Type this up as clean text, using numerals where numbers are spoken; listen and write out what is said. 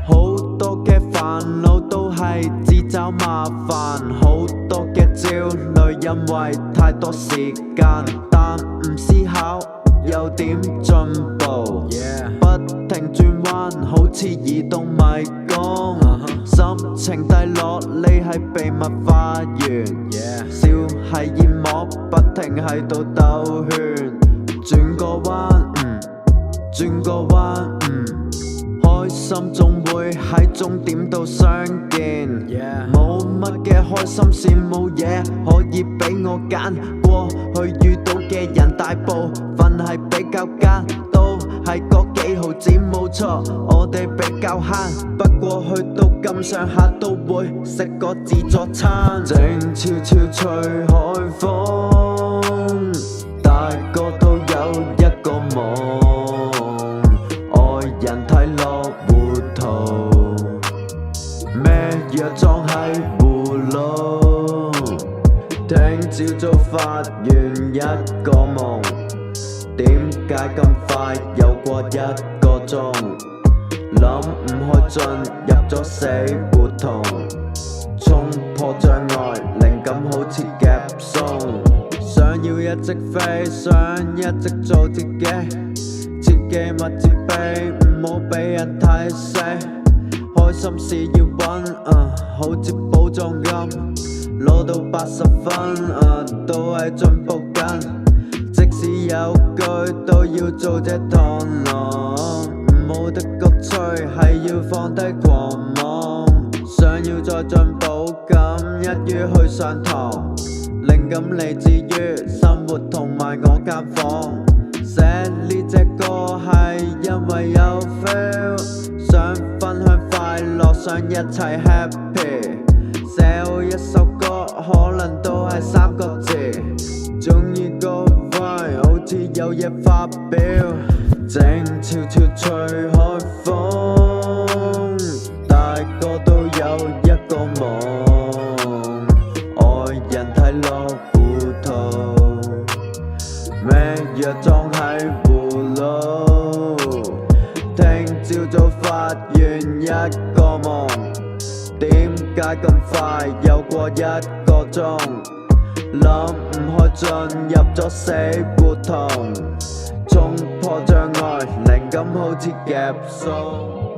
好多嘅煩惱都係自找麻煩，好多嘅焦慮因為太多時間，但唔思考又點進步？不停轉彎，好似移動迷宮。心情低落，匿喺秘密花園，笑係煙幕，不停喺度兜圈。轉個彎，轉個彎，開心總會喺終點度相見。冇乜嘅開心事，冇嘢可以俾我揀。過去遇到嘅人大部分係比較奸，都係嗰幾毫子冇錯，我哋比較慳。不過去到咁上下都會食個自助餐，靜悄悄吹海風，大個都有一個夢，愛人睇落糊塗，咩藥裝喺葫蘆，聽朝早發完一個夢，點解咁快又過一個鐘？諗唔開進入咗死胡同，衝破障礙，靈感好似夾鬆，想要一直飛，想一直做自己，切忌勿自卑，唔好俾人睇死。開心事要揾，好似寶藏咁，攞到80分，都係進步緊。即使有句都要做這螳螂，冇得谷吹，係要放低狂妄。想要再進步，咁一於去上堂。靈感嚟自於生活同埋我間房。寫呢隻歌係因為有 feel， 想分享快樂，想一齊 happy。寫好一首歌可能都係3個字，鍾意個 vibe 好似有嘢發表。靜悄悄吹海風，大個都有一個夢，愛人睇落糊塗，咩藥裝喺葫蘆，聽朝早發完一個夢，點解咁快又過一個鐘？諗唔開進入咗死胡同，衝破障礙，靈感好似夾鬆。